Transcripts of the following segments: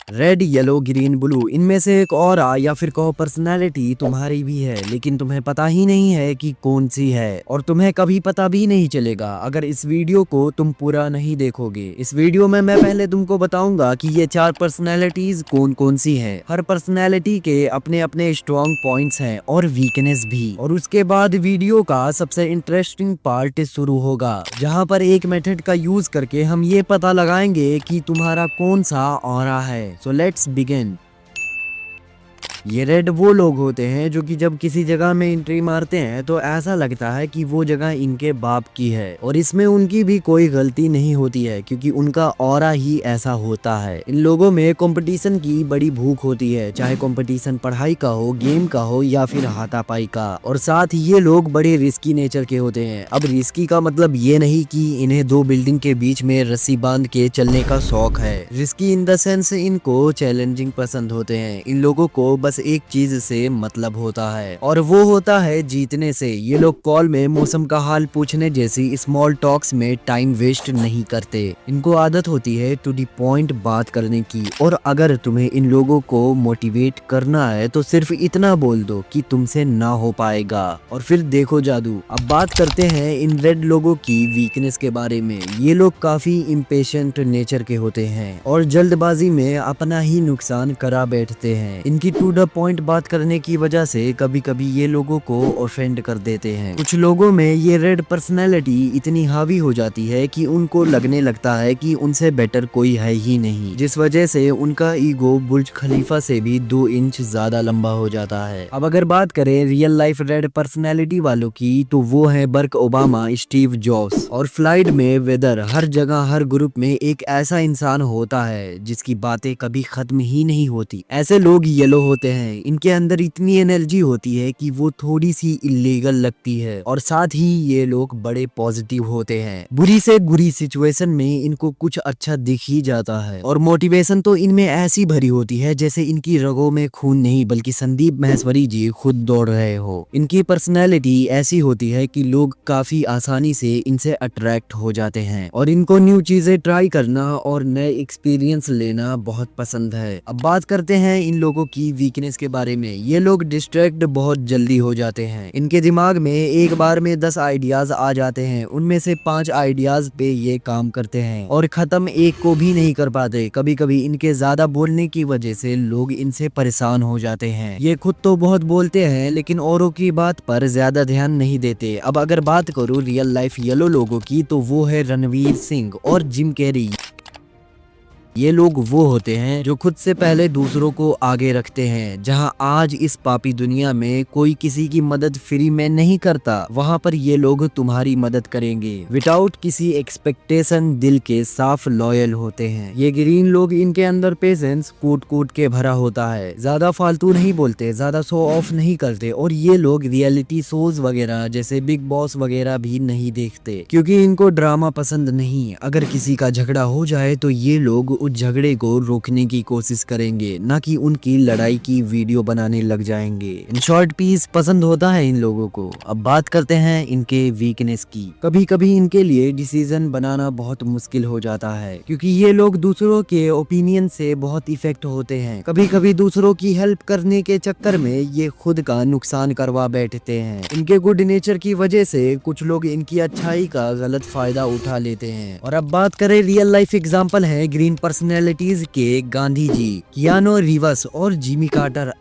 Red, yellow, green, blue, इनमें से एक और या फिर कहो पर्सनैलिटी तुम्हारी भी है, लेकिन तुम्हें पता ही नहीं है कि कौन सी है, और तुम्हें कभी पता भी नहीं चलेगा अगर इस वीडियो को तुम पूरा नहीं देखोगे। इस वीडियो में मैं पहले तुमको बताऊंगा कि ये 4 पर्सनैलिटीज कौन कौन सी हैं। हर पर्सनैलिटी के अपने अपने स्ट्रॉन्ग पॉइंट्स हैं और वीकनेस भी। और उसके बाद वीडियो का सबसे इंटरेस्टिंग पार्ट शुरू होगा, जहाँ पर एक मेथड का यूज करके हम ये पता लगाएंगे कि तुम्हारा कौन सा ऑरा है। So let's begin. ये रेड वो लोग होते हैं जो कि जब किसी जगह में एंट्री मारते हैं तो ऐसा लगता है कि वो जगह इनके बाप की है, और इसमें उनकी भी कोई गलती नहीं होती है क्योंकि उनका ऑरा ही ऐसा होता है। इन लोगों में कंपटीशन की बड़ी भूख होती है, चाहे कंपटीशन पढ़ाई का हो, गेम का हो या फिर हाथापाई का। और साथ ही ये लोग बड़े रिस्की नेचर के होते हैं। अब रिस्की का मतलब ये नहीं कि इन्हें 2 बिल्डिंग के बीच में रस्सी बांध के चलने का शौक है। रिस्की इन द सेंस इनको चैलेंजिंग पसंद होते हैं। इन लोगों को बस एक चीज से मतलब होता है, और वो होता है जीतने से। ये लोग कॉल में मौसम का हाल पूछने जैसी स्मॉल टॉक्स में टाइम वेस्ट नहीं करते। इनको आदत होती है टू दी पॉइंट बात करने की, और अगर तुम्हें इन लोगों को मोटिवेट करना है तो सिर्फ इतना बोल दो कि तुमसे ना हो पाएगा, और फिर देखो जादू। अब बात करते हैं इन रेड लोगों की वीकनेस के बारे में। ये लोग काफी इम्पेशेंट नेचर के होते हैं और जल्दबाजी में अपना ही नुकसान करा बैठते हैं। इनकी टू द पॉइंट बात करने की वजह से कभी कभी ये लोगों को ऑफेंड कर देते हैं। कुछ लोगों में ये रेड पर्सनैलिटी इतनी हावी हो जाती है कि उनको लगने लगता है कि उनसे बेटर कोई है ही नहीं, जिस वजह से उनका ईगो बुर्ज खलीफा से भी 2 इंच ज्यादा लंबा हो जाता है। अब अगर बात करें रियल लाइफ रेड पर्सनैलिटी वालों की, तो वो है बरक ओबामा, स्टीव जॉब्स और फ्लाइड में वेदर। हर जगह हर ग्रुप में एक ऐसा इंसान होता है जिसकी बातें कभी खत्म ही नहीं होती। ऐसे लोग येलो होते हैं। इनके अंदर इतनी एनर्जी होती है कि वो थोड़ी सी इलीगल लगती है, और साथ ही ये लोग बड़े पॉजिटिव होते हैं। बुरी से बुरी सिचुएशन में इनको कुछ अच्छा दिख ही जाता है, और मोटिवेशन तो इनमें ऐसी भरी होती है जैसे इनकी रगों में खून नहीं बल्कि संदीप महेश्वरी जी खुद दौड़ रहे हो। इनकी पर्सनैलिटी ऐसी होती है कि लोग काफी आसानी से इनसे अट्रैक्ट हो जाते हैं, और इनको न्यू चीजें ट्राई करना और नए एक्सपीरियंस लेना बहुत पसंद है। अब बात करते हैं इन लोगों की वीकनेस के बारे में। ये लोग डिस्ट्रैक्ट बहुत जल्दी हो जाते हैं। इनके दिमाग में एक बार में 10 आइडियाज आ जाते हैं, उनमें से 5 आइडियाज पे ये काम करते हैं और खत्म एक को भी नहीं कर पाते। कभी कभी इनके ज्यादा बोलने की वजह से लोग इनसे परेशान हो जाते हैं। ये खुद तो बहुत बोलते हैं लेकिन औरों की बात पर ज्यादा ध्यान नहीं देते। अब अगर बात करूँ रियल लाइफ येलो लोगों की, तो वो है रणवीर सिंह और जिम कैरी। ये लोग वो होते हैं जो खुद से पहले दूसरों को आगे रखते हैं। जहां आज इस पापी दुनिया में कोई किसी की मदद फ्री में नहीं करता, वहां पर ये लोग तुम्हारी मदद करेंगे विदाउट किसी एक्सपेक्टेशन। दिल के साफ लॉयल होते हैं। ये ग्रीन लोग, इनके अंदर पेशेंस कूट कूट के भरा होता है। ज्यादा फालतू नहीं बोलते, ज्यादा शो ऑफ नहीं करते, और ये लोग रियलिटी शोज वगैरह जैसे बिग बॉस वगैरह भी नहीं देखते क्योंकि इनको ड्रामा पसंद नहीं। अगर किसी का झगड़ा हो जाए तो ये लोग उस झगड़े को रोकने की कोशिश करेंगे, ना कि उनकी लड़ाई की वीडियो बनाने लग जाएंगे। इन शॉर्ट पीस पसंद होता है इन लोगों को। अब बात करते हैं इनके वीकनेस की। कभी कभी इनके लिए डिसीजन बनाना बहुत मुश्किल हो जाता है क्योंकि ये लोग दूसरों के ओपिनियन से बहुत इफेक्ट होते हैं। कभी कभी दूसरों की हेल्प करने के चक्कर में ये खुद का नुकसान करवा बैठते हैं। इनके गुड नेचर की वजह से कुछ लोग इनकी अच्छाई का गलत फायदा उठा लेते हैं। और अब बात करें रियल लाइफ एग्जांपल है ग्रीन पर्सनैलिटीज के, गांधी जी, कियानो रिवस और जिमी कार्टर।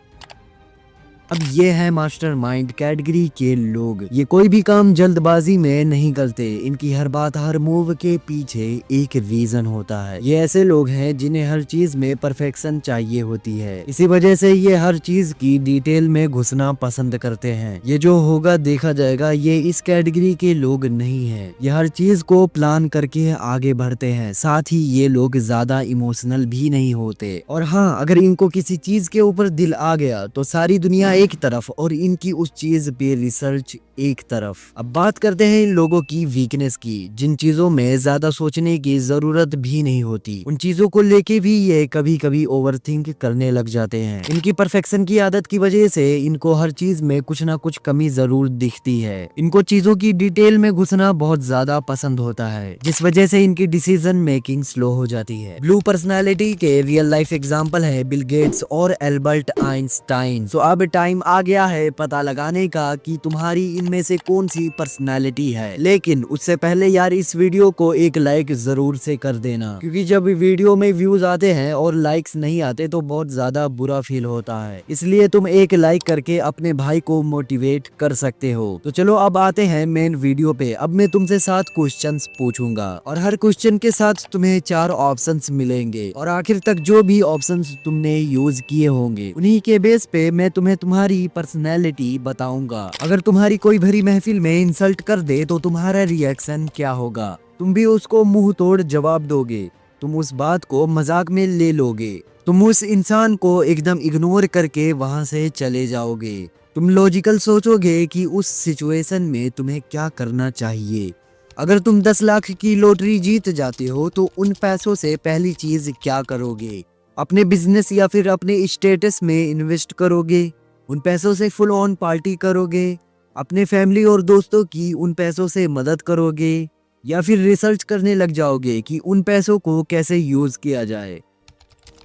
अब ये है मास्टरमाइंड कैटेगरी के लोग। ये कोई भी काम जल्दबाजी में नहीं करते। इनकी हर बात, हर मूव के पीछे एक रीजन होता है। ये ऐसे लोग हैं जिन्हें हर चीज में परफेक्शन चाहिए होती है। इसी वजह से ये हर चीज की डिटेल में घुसना पसंद करते हैं। ये जो होगा देखा जाएगा, ये इस कैटेगरी के लोग नहीं है। ये हर चीज को प्लान करके आगे बढ़ते हैं। साथ ही ये लोग ज्यादा इमोशनल भी नहीं होते। और हाँ, अगर इनको किसी चीज के ऊपर दिल आ गया तो सारी दुनिया एक तरफ और इनकी उस चीज पे रिसर्च एक तरफ। अब बात करते हैं इन लोगों की वीकनेस की, जिन चीजों में ज्यादा सोचने की जरूरत भी नहीं होती। उन चीजों को लेके भी ये कभी कभी ओवरथिंक करने लग जाते हैं। इनकी परफेक्शन की आदत की वजह से इनको हर चीज में कुछ ना कुछ कमी जरूर दिखती है। इनको चीजों की डिटेल में घुसना बहुत ज्यादा पसंद होता है, जिस वजह से इनकी डिसीजन मेकिंग स्लो हो जाती है। ब्लू पर्सनालिटी के रियल लाइफ एग्जांपल है बिल गेट्स और एल्बर्ट आइंस्टाइन। तो अब टाइम आ गया है पता लगाने का कि तुम्हारी इनमें से कौन सी पर्सनालिटी है। लेकिन उससे पहले यार इस वीडियो को एक लाइक जरूर से कर देना, क्योंकि जब वीडियो में व्यूज आते हैं और लाइक्स नहीं आते तो बहुत ज्यादा बुरा फील होता है। इसलिए तुम एक लाइक करके अपने भाई को मोटिवेट कर सकते हो। तो चलो अब आते हैं मेन वीडियो पे। अब मैं तुमसे 7 क्वेश्चंस पूछूंगा और हर क्वेश्चन के साथ तुम्हें 4 ऑप्शंस मिलेंगे और आखिर तक जो भी ऑप्शंस तुमने यूज किए होंगे उन्हीं के बेस पे मैं तुम्हें तुम्हारी पर्सनैलिटी बताऊंगा। अगर तुम्हारी कोई भरी महफिल में इंसल्ट कर दे तो तुम्हारा रिएक्शन क्या होगा? तुम भी उसको मुंह तोड़ जवाब दोगे? तुम उस बात को मजाक में ले लोगे? तुम उस इंसान को एकदम इग्नोर करके वहां से चले जाओगे? तुम लॉजिकल सोचोगे कि उस सिचुएशन में तुम्हें क्या करना चाहिए? अगर तुम 10 लाख की लॉटरी जीत जाते हो तो उन पैसों से पहली चीज क्या करोगे? अपने बिजनेस या फिर अपने स्टेटस में इन्वेस्ट करोगे? उन पैसों से फुल ऑन पार्टी करोगे? अपने फैमिली और दोस्तों की उन पैसों से मदद करोगे? या फिर रिसर्च करने लग जाओगे कि उन पैसों को कैसे यूज किया जाए?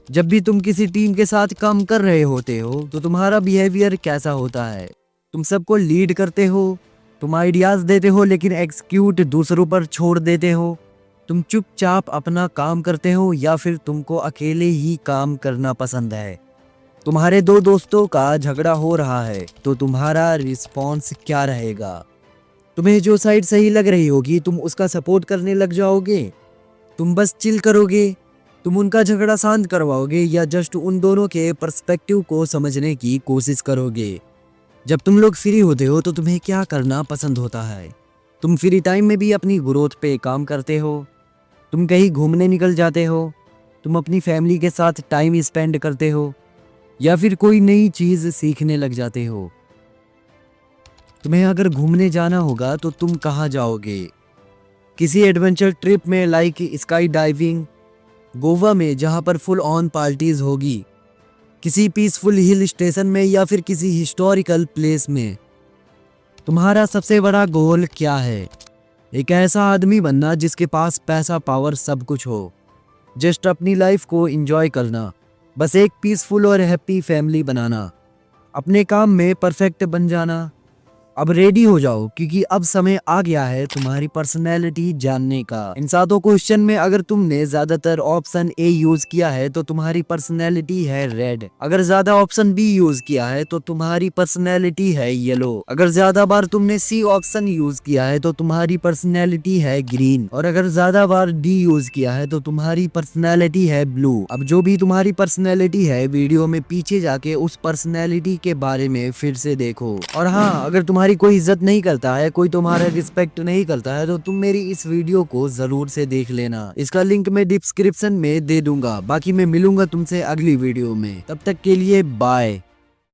जब भी तुम किसी टीम के साथ काम कर रहे होते हो तो तुम्हारा बिहेवियर कैसा होता है? तुम सबको लीड करते हो? तुम आइडियाज देते हो लेकिन एक्सक्यूट दूसरों पर छोड़ देते हो? तुम चुपचाप अपना काम करते हो या फिर तुमको अकेले ही काम करना पसंद है? तुम्हारे 2 दोस्तों का झगड़ा हो रहा है तो तुम्हारा रिस्पॉन्स क्या रहेगा? तुम्हें जो साइड सही लग रही होगी तुम उसका सपोर्ट करने लग जाओगे? तुम बस चिल करोगे? तुम उनका झगड़ा शांत करवाओगे या जस्ट उन दोनों के पर्सपेक्टिव को समझने की कोशिश करोगे? जब तुम लोग फ्री होते हो तो तुम्हें क्या करना पसंद होता है? तुम फ्री टाइम में भी अपनी ग्रोथ पे काम करते हो? तुम कहीं घूमने निकल जाते हो? तुम अपनी फैमिली के साथ टाइम स्पेंड करते हो या फिर कोई नई चीज सीखने लग जाते हो? तुम्हें अगर घूमने जाना होगा तो तुम कहाँ जाओगे? किसी एडवेंचर ट्रिप में लाइक स्काई डाइविंग, गोवा में जहाँ पर फुल ऑन पार्टीज होगी, किसी पीसफुल हिल स्टेशन में या फिर किसी हिस्टोरिकल प्लेस में? तुम्हारा सबसे बड़ा गोल क्या है? एक ऐसा आदमी बनना जिसके पास पैसा, पावर, सब कुछ हो, जस्ट अपनी लाइफ को एंजॉय करना, बस एक पीसफुल और हैप्पी फैमिली बनाना, अपने काम में परफेक्ट बन जाना। अब रेडी हो जाओ क्योंकि अब समय आ गया है तुम्हारी पर्सनैलिटी जानने का। इन 7 क्वेश्चन में अगर तुमने ज्यादातर ऑप्शन ए यूज किया है तो तुम्हारी पर्सनैलिटी है रेड। अगर ज्यादा ऑप्शन बी यूज किया है तो तुम्हारी पर्सनैलिटी है येलो। अगर ज्यादा बार तुमने सी ऑप्शन यूज किया है तो तुम्हारी पर्सनैलिटी है ग्रीन। और अगर ज्यादा बार डी यूज किया है तो तुम्हारी पर्सनैलिटी है ब्लू। अब जो भी तुम्हारी पर्सनैलिटी है वीडियो में पीछे जाके उस पर्सनैलिटी के बारे में फिर से देखो। और हाँ, अगर तुम्हारी कोई इज्जत नहीं करता है, कोई तुम्हारा रिस्पेक्ट नहीं करता है तो तुम मेरी इस वीडियो को जरूर से देख लेना। इसका लिंक मैं डिस्क्रिप्शन में दे दूंगा। बाकी मैं मिलूंगा तुमसे अगली वीडियो में, तब तक के लिए बाय।